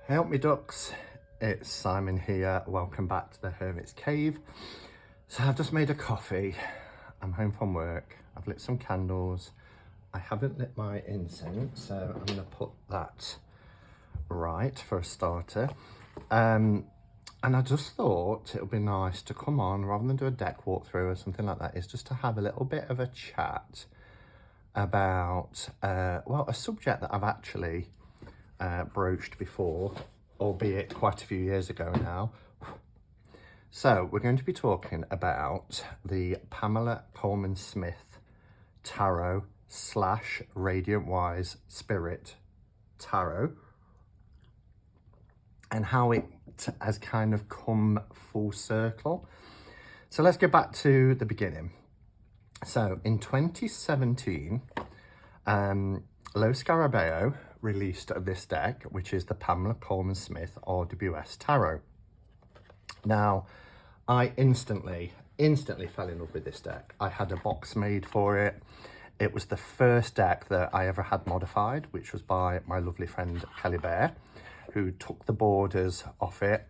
Help me ducks, it's Simon here. Welcome back to the Hermit's Cave. So I've just made a coffee. I'm home from work. I've lit some candles. I haven't lit my incense, so I'm gonna put that right for a starter. And I just thought it would be nice to come on, rather than do a deck walkthrough or something like that, is just to have a little bit of a chat about, well, a subject that I've actually broached before, albeit quite a few years ago now. So we're going to be talking about the Pamela Colman Smith Tarot / Radiant Wise Spirit Tarot, and how it has kind of come full circle. So let's go back to the beginning. So in 2017, Lo Scarabeo released this deck, which is the Pamela Colman Smith RWS Tarot. Now, I instantly fell in love with this deck. I had a box made for it. It was the first deck that I ever had modified, which was by my lovely friend Kelly Bear, who took the borders off it.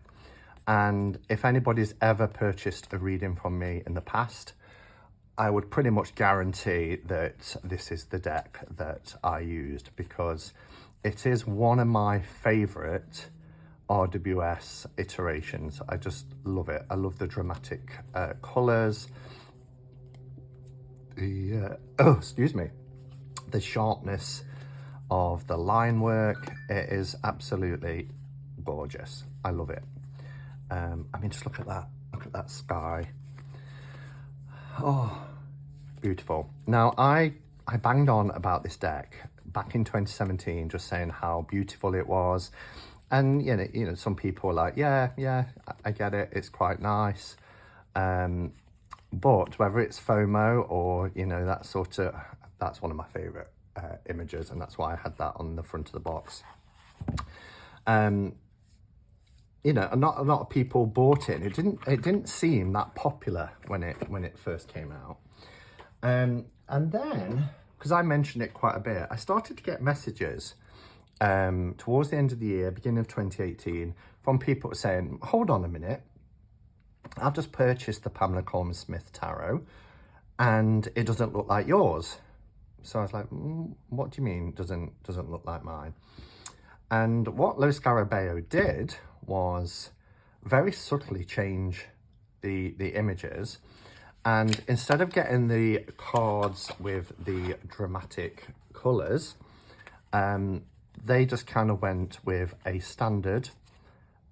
And if anybody's ever purchased a reading from me in the past, I would pretty much guarantee that this is the deck that I used, because it is one of my favorite RWS iterations. I just love it. I love the dramatic colors, the the sharpness of the line work. It is absolutely gorgeous. I love it. I mean, just look at that sky. Oh, beautiful. Now, I banged on about this deck back in 2017, just saying how beautiful it was. And, you know, some people were like, yeah, I get it. It's quite nice. But whether it's FOMO or, you know, that's one of my favorite images. And that's why I had that on the front of the box. You know, not a lot of people bought it. It didn't seem that popular when it first came out. And then, because I mentioned it quite a bit, I started to get messages towards the end of the year, beginning of 2018, from people saying, hold on a minute, I've just purchased the Pamela Colman Smith Tarot and it doesn't look like yours. So I was like, what do you mean doesn't look like mine? And what Lo Scarabeo did was very subtly change the images, and instead of getting the cards with the dramatic colors, they just kind of went with a standard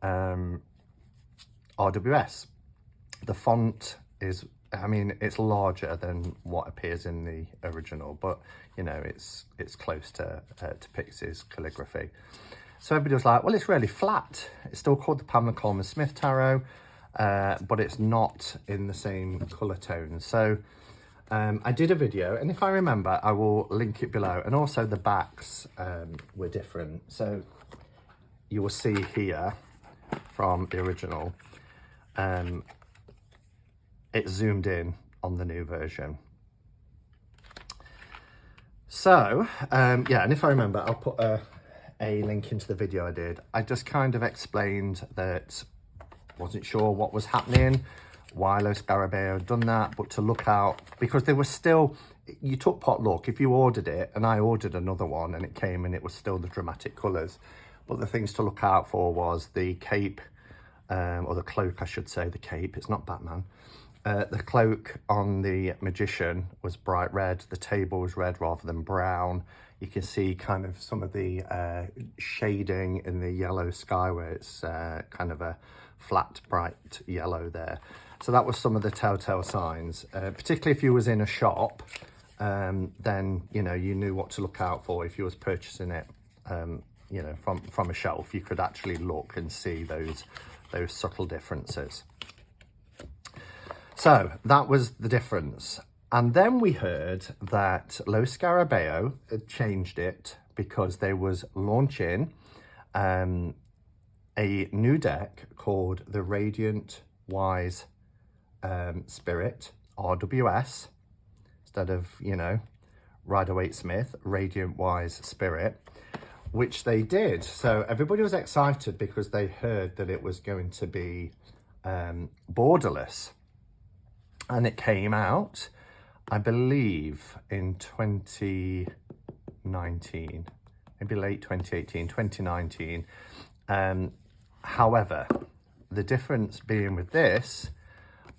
RWS. The font is, I mean, it's larger than what appears in the original, but you know, it's close to Pixie's calligraphy. So everybody was like, well, it's really flat. It's still called the Pamela Colman Smith Tarot, but it's not in the same color tone. So I did a video, and if I remember, I will link it below. And also the backs were different. So you will see here from the original, it's zoomed in on the new version. So, yeah, and if I remember, I'll put a link into the video I did. I just kind of explained that wasn't sure what was happening, why Lo Scarabeo had done that, but to look out, because there was still, you took pot luck if you ordered it, and I ordered another one and it came and it was still the dramatic colours. But the things to look out for was the cape, or the cloak, I should say, the cape, it's not Batman. The cloak on the magician was bright red, the table was red rather than brown. You can see kind of some of the shading in the yellow sky where it's kind of a flat, bright yellow there. So that was some of the telltale signs, particularly if you was in a shop, then, you know, you knew what to look out for. If you was purchasing it, you know, from a shelf, you could actually look and see those subtle differences. So that was the difference. And then we heard that Lo Scarabeo had changed it because they was launching a new deck called the Radiant Wise Spirit, RWS, instead of, you know, Rider-Waite Smith, Radiant Wise Spirit, which they did. So everybody was excited because they heard that it was going to be borderless. And it came out, I believe, in 2019, maybe late 2018, 2019. However, the difference being with this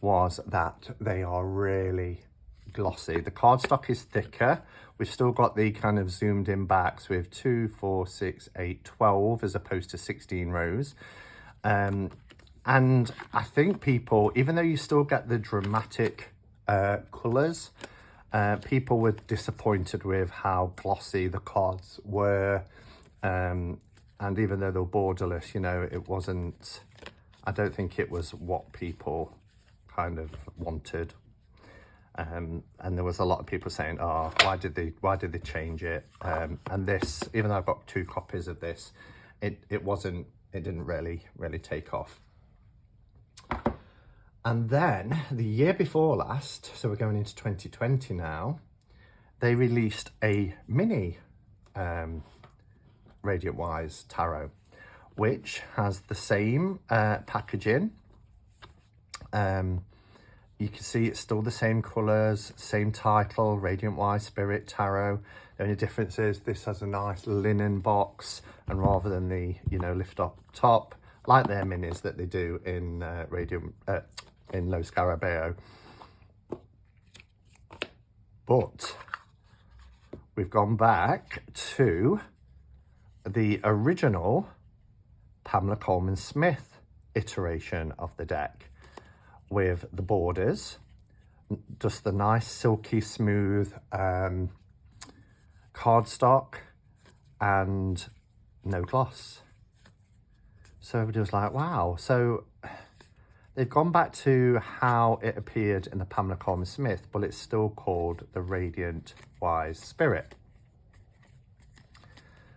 was that they are really glossy. The cardstock is thicker. We've still got the kind of zoomed in backs with 2, 4, 6, 8, 12 as opposed to 16 rows. And I think people, even though you still get the dramatic colours, people were disappointed with how glossy the cards were. And even though they were borderless, you know, it wasn't, I don't think it was what people kind of wanted. And there was a lot of people saying, oh, why did they change it? And this, even though I've got 2 copies of this, it didn't really take off. And then the year before last, so we're going into 2020 now, they released a mini Radiant Wise tarot, which has the same packaging. You can see it's still the same colours, same title, Radiant Wise Spirit Tarot. The only difference is this has a nice linen box, and rather than the, you know, lift up top, like their minis that they do in in Lo Scarabeo. But we've gone back to the original Pamela Colman Smith iteration of the deck, with the borders, just the nice silky smooth cardstock and no gloss. So everybody was like, wow. So they've gone back to how it appeared in the Pamela Colman Smith, but it's still called the Radiant Wise Spirit.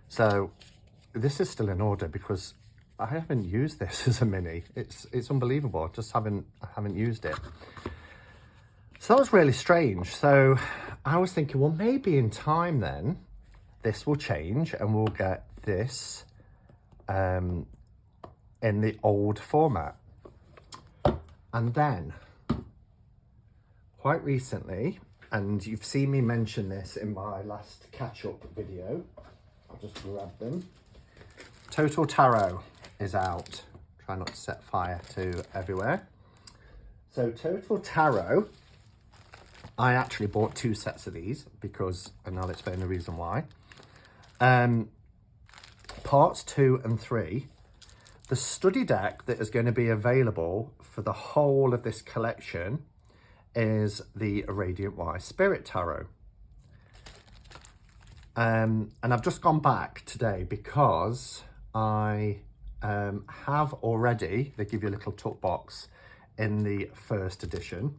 So this is still in order because I haven't used this as a mini. It's unbelievable. I haven't used it. So that was really strange. So I was thinking, well, maybe in time then this will change and we'll get this in the old format. And then quite recently, and you've seen me mention this in my last catch-up video, I'll just grab them. Total Tarot is out. Try not to set fire to everywhere. So Total Tarot, I actually bought 2 sets of these because, and I'll explain the reason why. Parts 2 and 3, the study deck that is going to be available for the whole of this collection is the Radiant Wise Spirit Tarot. And I've just gone back today because I have already, they give you a little tuck box in the first edition.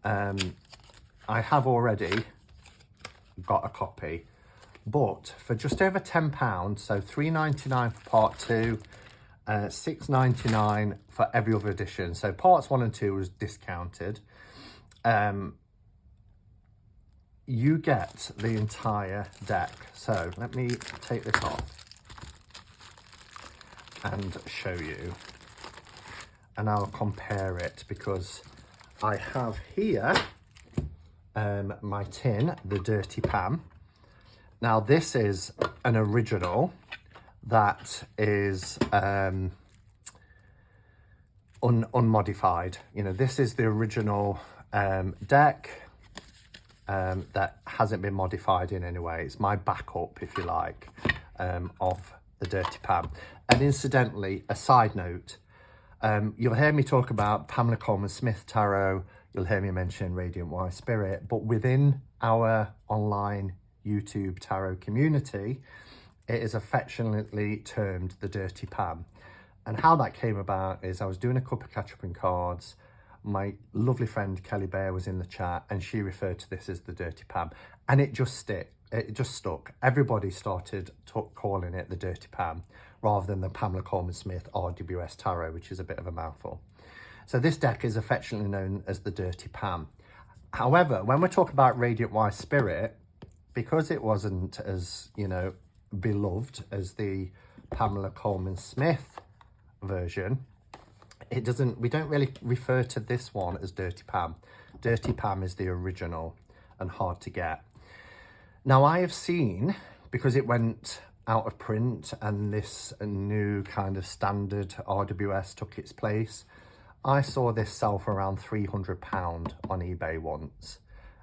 I have already got a copy, but for just over £10, so £3.99 for part 2, £6.99 for every other edition. So parts 1 and 2 was discounted. You get the entire deck. So let me take this off and show you, and I'll compare it because I have here my tin, the Dirty Pam. Now this is an original that is unmodified. You know, this is the original deck that hasn't been modified in any way. It's my backup, if you like, of the Dirty Pam. And incidentally, a side note, you'll hear me talk about Pamela Colman Smith Tarot, you'll hear me mention Radiant Wise Spirit, but within our online YouTube tarot community, it is affectionately termed the Dirty Pam. And how that came about is I was doing a couple of catch-up cards. My lovely friend Kelly Bear was in the chat and she referred to this as the Dirty Pam, and it just stuck. Everybody started calling it the Dirty Pam rather than the Pamela Colman Smith RWS Tarot, which is a bit of a mouthful. So this deck is affectionately known as the Dirty Pam. However, when we're talking about Radiant Wise Spirit, because it wasn't as, you know, beloved as the Pamela Colman Smith version, we don't really refer to this one as Dirty Pam. Dirty Pam is the original and hard to get. Now I have seen, because it went out of print and this new kind of standard RWS took its place, I saw this sell for around £300 on eBay once.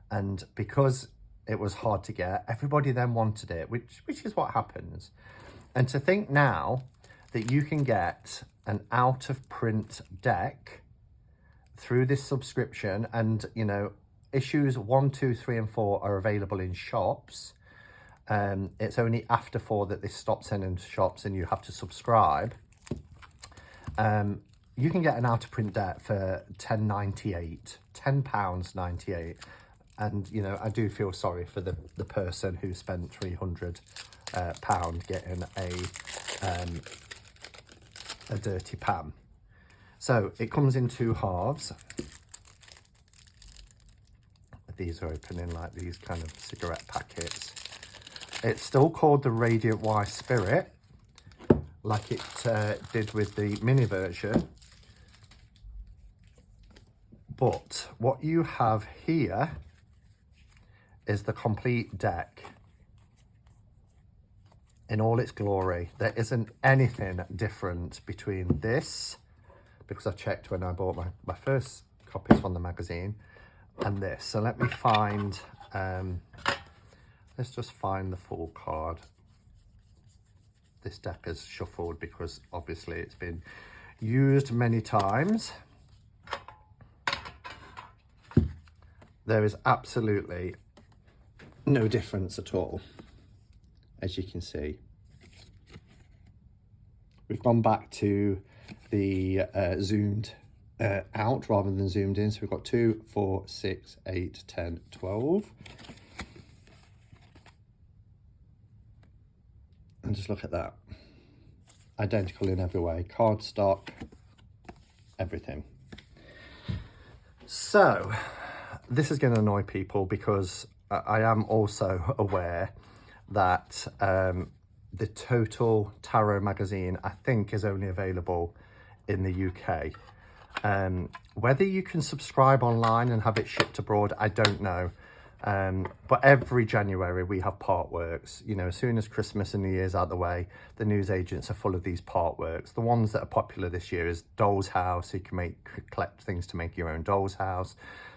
And because it was hard to get, everybody then wanted it, which is what happens. And to think now that you can get an out of print deck through this subscription, and you know, issues 1, 2, 3 and 4 are available in shops. It's only after 4 that this stops sending to shops and you have to subscribe. You can get an out of print deck for £10.98. And you know, I do feel sorry for the person who spent £300 getting a Dirty Pam. So it comes in 2 halves. These are opening like these kind of cigarette packets. It's still called the Radiant White Spirit, like it did with the mini version. But what you have here is the complete deck in all its glory. There isn't anything different between this, because I checked when I bought my first copies from the magazine, and this. So let me find, let's just find the full card. This deck is shuffled because obviously it's been used many times. There is absolutely no difference at all, as you can see. We've gone back to the zoomed out rather than zoomed in. So we've got 2, 4, 6, 8, 10, 12. And just look at that. Identical in every way. Cardstock, everything. So this is going to annoy people because I am also aware that the Total Tarot magazine, I think, is only available in the UK. Whether you can subscribe online and have it shipped abroad, I don't know. But every January we have part works. You know, as soon as Christmas and New Year's out the way, the news agents are full of these part works. The ones that are popular this year is Doll's House. You can collect things to make your own doll's house.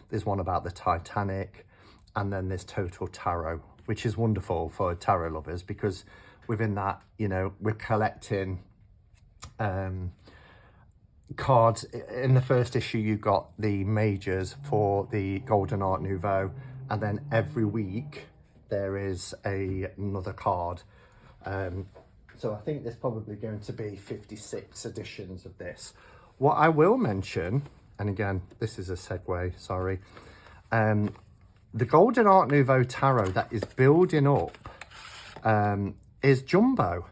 There's one about the Titanic. And then there's Total Tarot, which is wonderful for tarot lovers, because within that, you know, we're collecting cards. In the first issue, you got the majors for the Golden Art Nouveau, and then every week there is another card. So I think there's probably going to be 56 editions of this. What I will mention, and again, this is a segue, sorry, the Golden Art Nouveau Tarot that is building up is jumbo.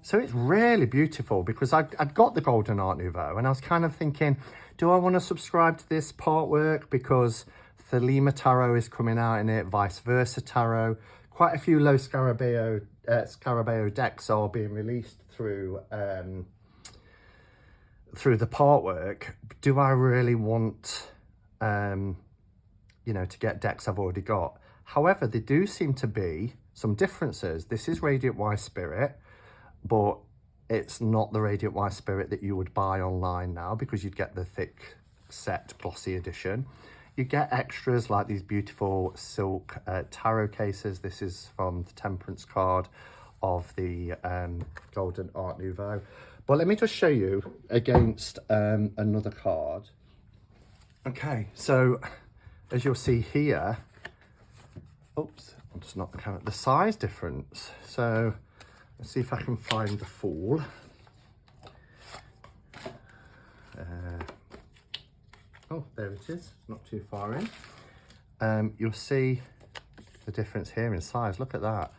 So it's really beautiful, because I'd got the Golden Art Nouveau and I was kind of thinking, do I want to subscribe to this part work because Thelema Tarot is coming out in it, Vice Versa Tarot. Quite a few low Scarabeo decks are being released through the part work. Do I really want you know, to get decks I've already got? However, there do seem to be some differences. This is Radiant White Spirit, but it's not the Radiant White Spirit that you would buy online now, because you'd get the thick set glossy edition. You get extras like these beautiful silk tarot cases. This is from the Temperance card of the Golden Art Nouveau. But let me just show you against another card. Okay, so as you'll see here, oops, I'll just knock the camera, the size difference. So let's see if I can find the Fool. Oh, there it is. It's not too far in. You'll see the difference here in size. Look at that.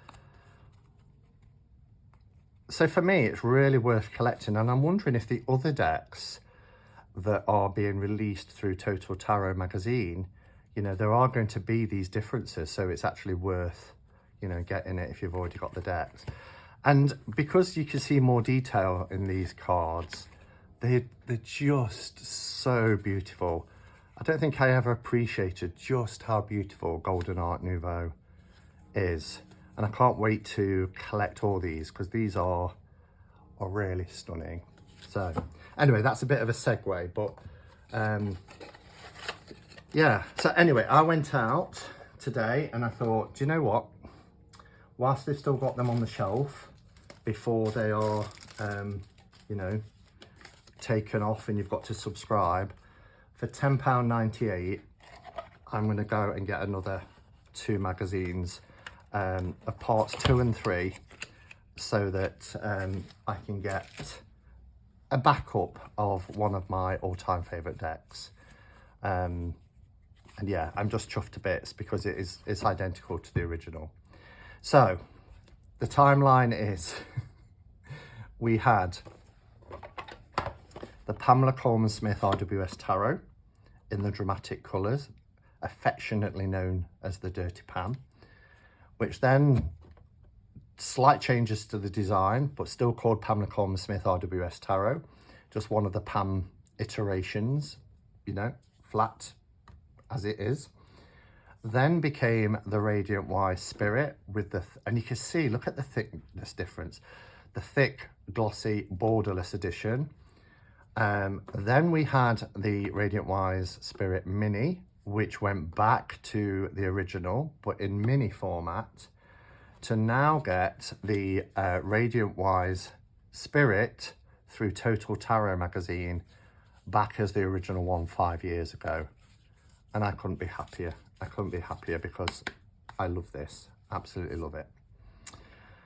So for me, it's really worth collecting. And I'm wondering if the other decks that are being released through Total Tarot magazine, you know, there are going to be these differences. So it's actually worth you know, get in it if you've already got the decks. And because you can see more detail in these cards, they're just so beautiful. I don't think I ever appreciated just how beautiful Golden Art Nouveau is. And I can't wait to collect all these because these are really stunning. So anyway, that's a bit of a segue, but yeah. So anyway, I went out today and I thought, do you know what? Whilst they've still got them on the shelf before they are, you know, taken off and you've got to subscribe, for £10.98, I'm going to go and get another 2 magazines of parts 2 and 3 so that I can get a backup of one of my all-time favourite decks. And yeah, I'm just chuffed to bits because it's identical to the original. So the timeline is we had the Pamela Colman Smith RWS Tarot in the dramatic colours, affectionately known as the Dirty Pam, which then slight changes to the design, but still called Pamela Colman Smith RWS Tarot, just one of the Pam iterations, you know, flat as it is. Then became the Radiant Wise Spirit with the, and you can see, look at the thickness difference, the thick, glossy, borderless edition. Then we had the Radiant Wise Spirit Mini, which went back to the original, but in mini format, to now get the Radiant Wise Spirit through Total Tarot magazine back as the original one 5 years ago. And I couldn't be happier. I couldn't be happier because I love this, absolutely love it.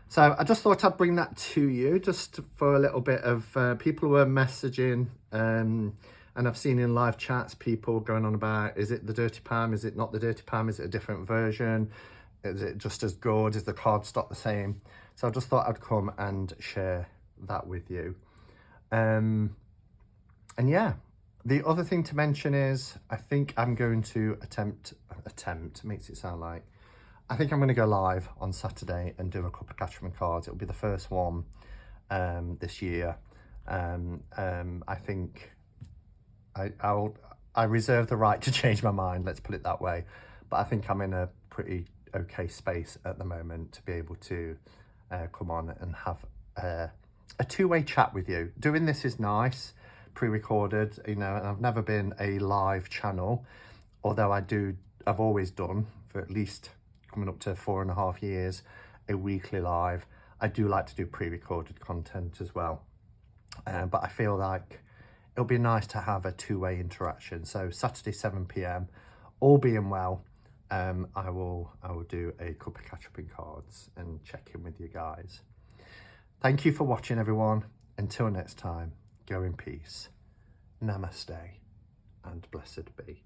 So I just thought I'd bring that to you just for a little bit of people who are messaging and I've seen in live chats people going on about, is it the Dirty Pam? Is it not the Dirty Pam? Is it a different version? Is it just as good? Is the cardstock the same? So I just thought I'd come and share that with you. And yeah, the other thing to mention is I think I'm going to attempt makes it sound like, I think I'm going to go live on Saturday and do a couple of Catchman cards. It'll be the first one this year. I think I reserve the right to change my mind, let's put it that way. But I think I'm in a pretty okay space at the moment to be able to come on and have a two-way chat with you. Doing this is nice, pre-recorded, you know, and I've never been a live channel, although I've always done for at least coming up to 4.5 years, a weekly live. I do like to do pre-recorded content as well. But I feel like it'll be nice to have a two-way interaction. So Saturday, 7 p.m, all being well, I will do a couple of catch-up cards and check in with you guys. Thank you for watching, everyone. Until next time, go in peace. Namaste and blessed be.